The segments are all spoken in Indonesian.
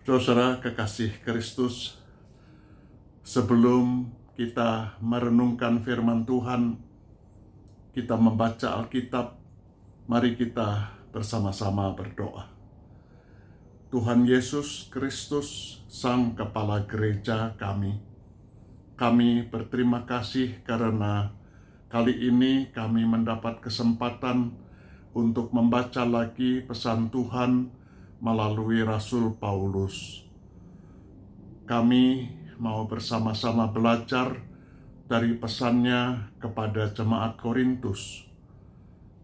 Saudara kekasih Kristus, sebelum kita merenungkan firman Tuhan, kita membaca Alkitab, mari kita bersama-sama berdoa. Tuhan Yesus Kristus, Sang Kepala Gereja kami berterima kasih karena kali ini kami mendapat kesempatan untuk membaca lagi pesan Tuhan melalui Rasul Paulus. Kami mau bersama-sama belajar dari pesannya kepada jemaat Korintus.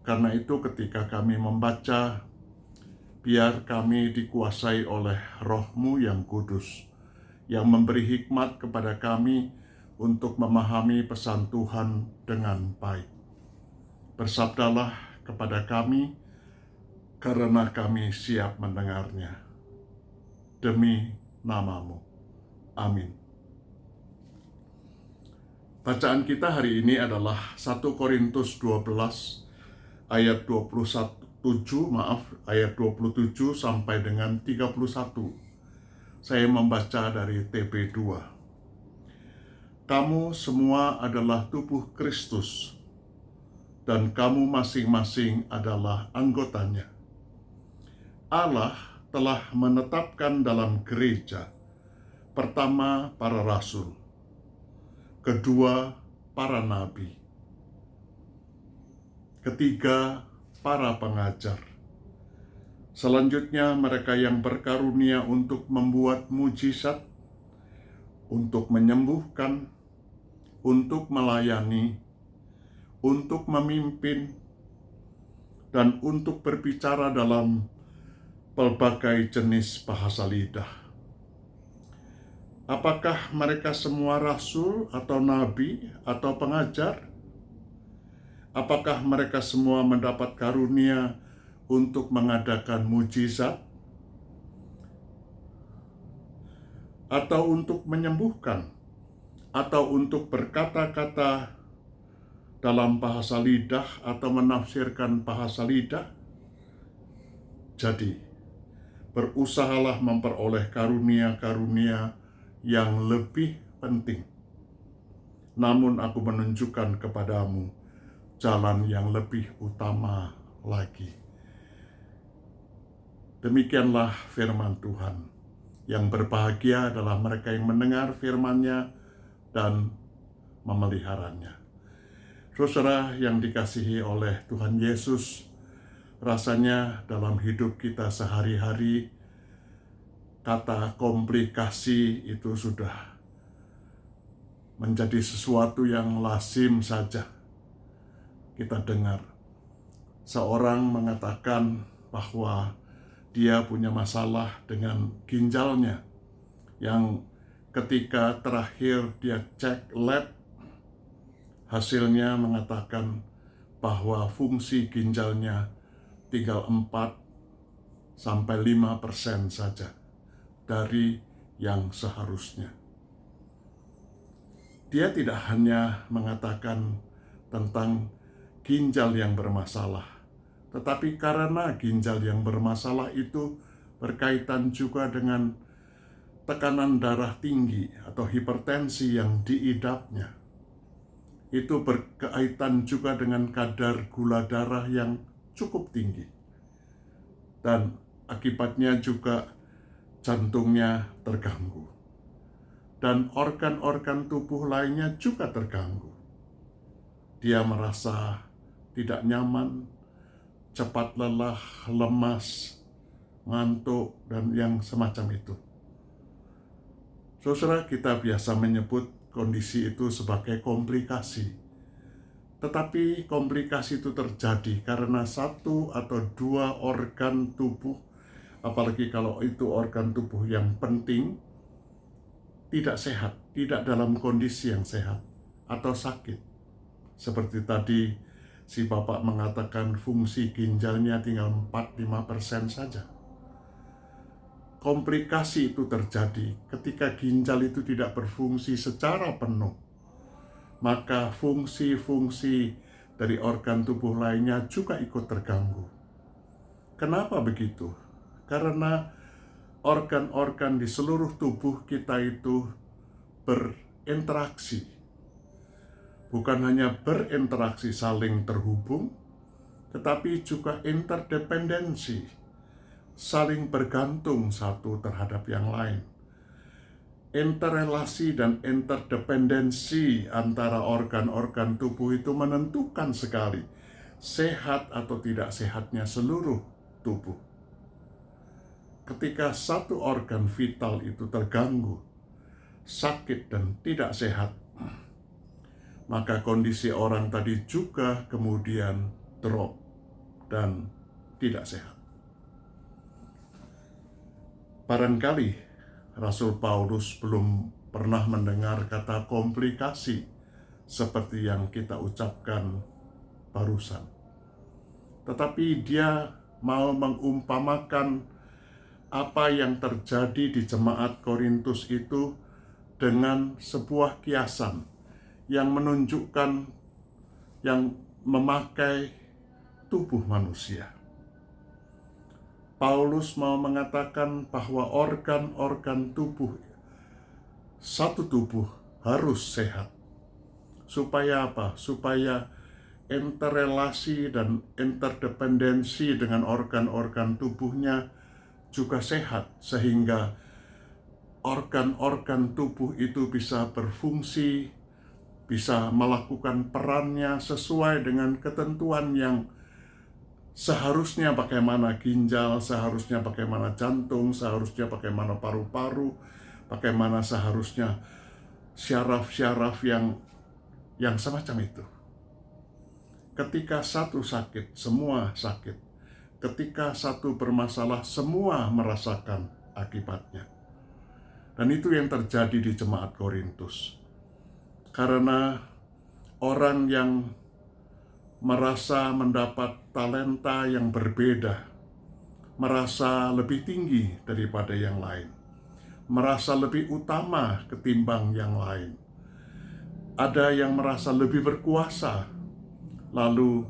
Karena itu ketika kami membaca, biar kami dikuasai oleh Roh-Mu yang kudus, yang memberi hikmat kepada kami untuk memahami pesan Tuhan dengan baik. Bersabdalah kepada kami, karena kami siap mendengarnya. Demi nama-Mu. Amin. Bacaan kita hari ini adalah 1 Korintus 12 ayat 27 sampai dengan 31. Saya membaca dari TP2. Kamu semua adalah tubuh Kristus, dan kamu masing-masing adalah anggotanya. Allah telah menetapkan dalam gereja, pertama para rasul, kedua para nabi, ketiga para pengajar, selanjutnya mereka yang berkarunia untuk membuat mujizat, untuk menyembuhkan, untuk melayani, untuk memimpin, dan untuk berbicara dalam pelbagai jenis bahasa lidah. Apakah mereka semua rasul atau nabi atau pengajar? Apakah mereka semua mendapat karunia untuk mengadakan mujizat? Atau untuk menyembuhkan? Atau untuk berkata-kata dalam bahasa lidah atau menafsirkan bahasa lidah? Jadi, berusahalah memperoleh karunia-karunia yang lebih penting. Namun aku menunjukkan kepadamu jalan yang lebih utama lagi. Demikianlah firman Tuhan. Yang berbahagia adalah mereka yang mendengar firman-Nya dan memeliharanya. Saudara yang dikasihi oleh Tuhan Yesus, rasanya dalam hidup kita sehari-hari, kata komplikasi itu sudah menjadi sesuatu yang lazim saja kita dengar. Seorang mengatakan bahwa dia punya masalah dengan ginjalnya, yang ketika terakhir dia cek lab, hasilnya mengatakan bahwa fungsi ginjalnya tinggal 4-5% saja dari yang seharusnya. Dia tidak hanya mengatakan tentang ginjal yang bermasalah, tetapi karena ginjal yang bermasalah itu berkaitan juga dengan tekanan darah tinggi atau hipertensi yang diidapnya. Itu berkaitan juga dengan kadar gula darah yang cukup tinggi. Dan akibatnya juga jantungnya terganggu. Dan organ-organ tubuh lainnya juga terganggu. Dia merasa tidak nyaman, cepat lelah, lemas, ngantuk, dan yang semacam itu. Saudara, kita biasa menyebut kondisi itu sebagai komplikasi. Tetapi komplikasi itu terjadi karena 1 atau 2 organ tubuh, apalagi kalau itu organ tubuh yang penting, tidak sehat, tidak dalam kondisi yang sehat, atau sakit. Seperti tadi si bapak mengatakan fungsi ginjalnya tinggal 4-5% saja. Komplikasi itu terjadi ketika ginjal itu tidak berfungsi secara penuh. Maka fungsi-fungsi dari organ tubuh lainnya juga ikut terganggu. Kenapa begitu? Karena organ-organ di seluruh tubuh kita itu berinteraksi. Bukan hanya berinteraksi saling terhubung, tetapi juga interdependensi, saling bergantung satu terhadap yang lain. Interrelasi dan interdependensi antara organ-organ tubuh itu menentukan sekali sehat atau tidak sehatnya seluruh tubuh. Ketika satu organ vital itu terganggu, sakit dan tidak sehat, maka kondisi orang tadi juga kemudian drop dan tidak sehat. Barangkali Rasul Paulus belum pernah mendengar kata komplikasi seperti yang kita ucapkan barusan. Tetapi dia mau mengumpamakan apa yang terjadi di jemaat Korintus itu dengan sebuah kiasan yang menunjukkan, yang memakai tubuh manusia. Paulus mau mengatakan bahwa organ-organ tubuh, satu tubuh harus sehat. Supaya apa? Supaya interrelasi dan interdependensi dengan organ-organ tubuhnya juga sehat, sehingga organ-organ tubuh itu bisa berfungsi, bisa melakukan perannya sesuai dengan ketentuan yang seharusnya bagaimana ginjal, seharusnya bagaimana jantung, seharusnya bagaimana paru-paru, bagaimana seharusnya syaraf-syaraf yang semacam itu. Ketika satu sakit, semua sakit. Ketika satu bermasalah, semua merasakan akibatnya. Dan itu yang terjadi di jemaat Korintus. Karena orang yang merasa mendapat talenta yang berbeda, merasa lebih tinggi daripada yang lain, merasa lebih utama ketimbang yang lain. Ada yang merasa lebih berkuasa, lalu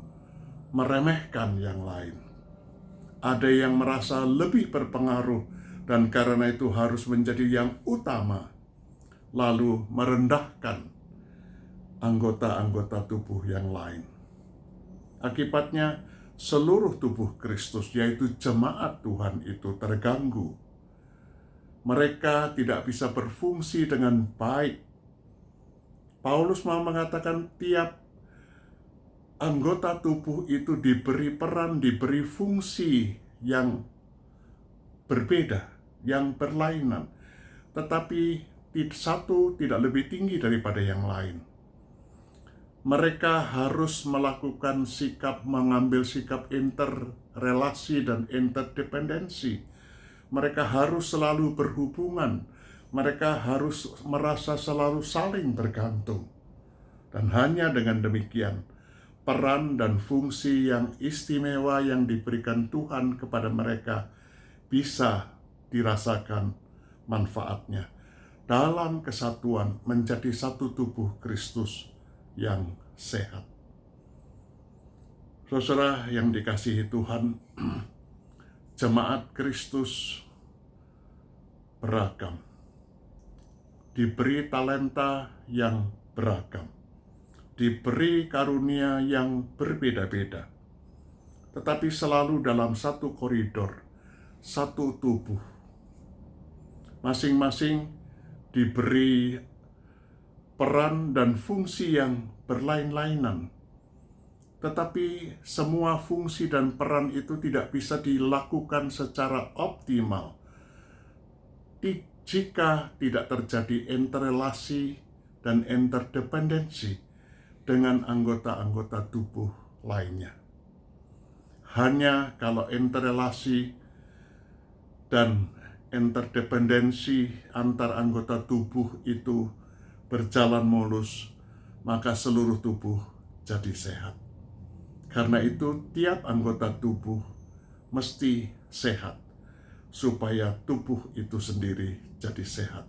meremehkan yang lain. Ada yang merasa lebih berpengaruh dan karena itu harus menjadi yang utama, lalu merendahkan anggota-anggota tubuh yang lain. Akibatnya seluruh tubuh Kristus, yaitu jemaat Tuhan itu terganggu. Mereka tidak bisa berfungsi dengan baik. Paulus mau mengatakan tiap anggota tubuh itu diberi peran, diberi fungsi yang berbeda, yang berlainan. Tetapi satu tidak lebih tinggi daripada yang lain. Mereka harus melakukan mengambil sikap interrelasi dan interdependensi. Mereka harus selalu berhubungan. Mereka harus merasa selalu saling bergantung. Dan hanya dengan demikian, peran dan fungsi yang istimewa yang diberikan Tuhan kepada mereka bisa dirasakan manfaatnya dalam kesatuan menjadi satu tubuh Kristus yang sehat. Saudara yang dikasihi Tuhan, jemaat Kristus beragam, diberi talenta yang beragam, diberi karunia yang berbeda-beda, tetapi selalu dalam satu koridor, satu tubuh. Masing-masing diberi peran dan fungsi yang berlain-lainan. Tetapi semua fungsi dan peran itu tidak bisa dilakukan secara optimal jika tidak terjadi interrelasi dan interdependensi dengan anggota-anggota tubuh lainnya. Hanya kalau interrelasi dan interdependensi antar anggota tubuh itu berjalan mulus, maka seluruh tubuh jadi sehat. Karena itu tiap anggota tubuh mesti sehat, supaya tubuh itu sendiri jadi sehat.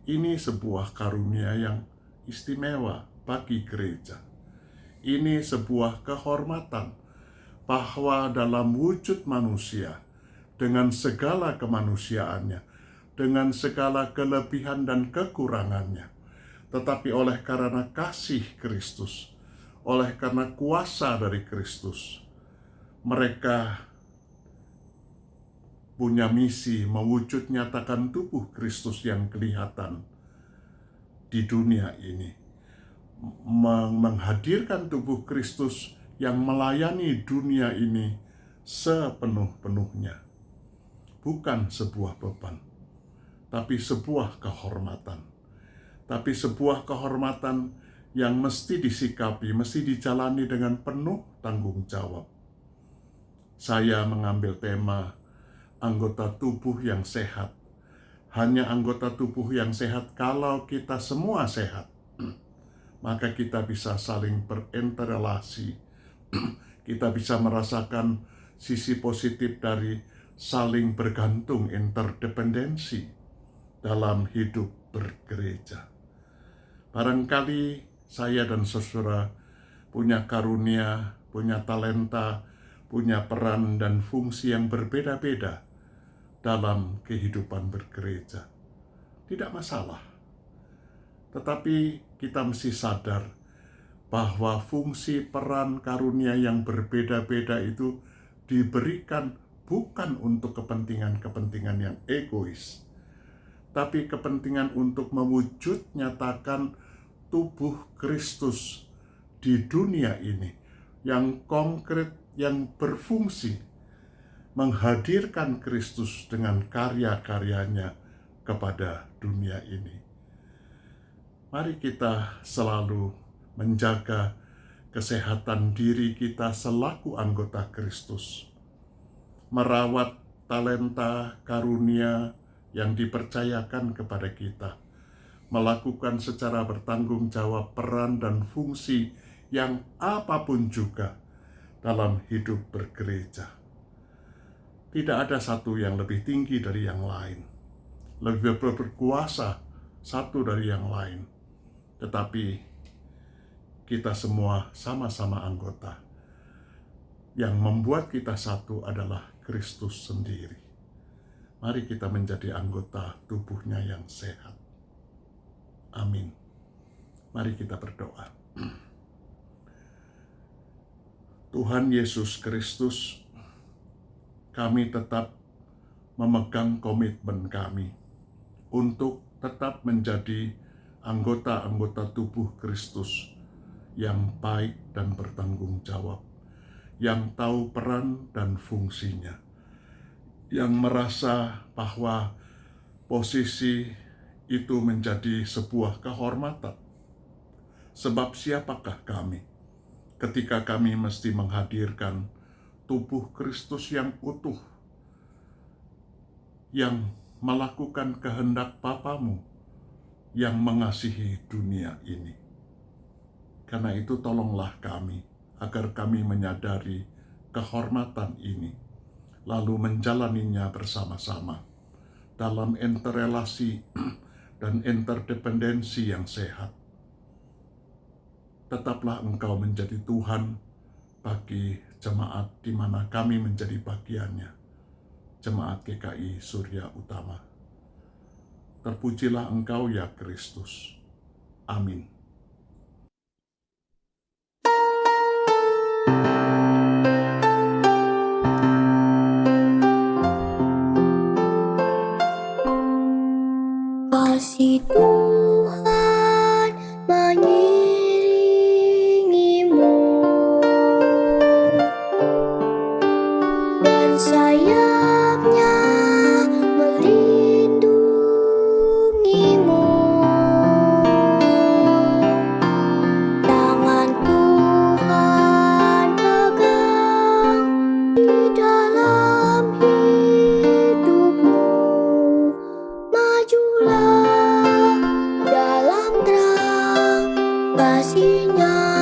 Ini sebuah karunia yang istimewa bagi gereja. Ini sebuah kehormatan bahwa dalam wujud manusia, dengan segala kemanusiaannya, dengan segala kelebihan dan kekurangannya. Tetapi oleh karena kasih Kristus, oleh karena kuasa dari Kristus, mereka punya misi mewujud nyatakan tubuh Kristus yang kelihatan di dunia ini. Menghadirkan tubuh Kristus yang melayani dunia ini sepenuh-penuhnya. Bukan sebuah beban, tapi sebuah kehormatan. Tapi sebuah kehormatan yang mesti disikapi, mesti dijalani dengan penuh tanggung jawab. Saya mengambil tema anggota tubuh yang sehat. Hanya anggota tubuh yang sehat kalau kita semua sehat. Maka kita bisa saling berinterelasi. Kita bisa merasakan sisi positif dari saling bergantung, interdependensi dalam hidup bergereja. Barangkali saya dan saudara punya karunia, punya talenta, punya peran dan fungsi yang berbeda-beda dalam kehidupan bergereja. Tidak masalah. Tetapi kita mesti sadar bahwa fungsi, peran, karunia yang berbeda-beda itu diberikan bukan untuk kepentingan-kepentingan yang egois, tapi kepentingan untuk mewujud nyatakan tubuh Kristus di dunia ini yang konkret, yang berfungsi menghadirkan Kristus dengan karya-karyanya kepada dunia ini. Mari kita selalu menjaga kesehatan diri kita selaku anggota Kristus, merawat talenta karunia yang dipercayakan kepada kita, melakukan secara bertanggung jawab peran dan fungsi yang apapun juga dalam hidup bergereja. Tidak ada satu yang lebih tinggi dari yang lain, lebih berkuasa satu dari yang lain, tetapi kita semua sama-sama anggota. Yang membuat kita satu adalah Kristus sendiri. Mari kita menjadi anggota tubuhnya yang sehat. Amin. Mari kita berdoa. Tuhan Yesus Kristus, kami tetap memegang komitmen kami untuk tetap menjadi anggota-anggota tubuh Kristus yang baik dan bertanggung jawab, yang tahu peran dan fungsinya, yang merasa bahwa posisi itu menjadi sebuah kehormatan. Sebab siapakah kami ketika kami mesti menghadirkan tubuh Kristus yang utuh, yang melakukan kehendak Bapamu yang mengasihi dunia ini. Karena itu tolonglah kami agar kami menyadari kehormatan ini, lalu menjalaninya bersama-sama dalam interrelasi dan interdependensi yang sehat. Tetaplah Engkau menjadi Tuhan bagi jemaat di mana kami menjadi bagiannya, jemaat GKI Surya Utama. Terpujilah Engkau ya Kristus. Amin. Kasih Tuhan mengiringimu dan sayapnya melindungimu. Tangan Tuhan pegang di dalam hidupmu. Majulah dalam terang kasih-Nya.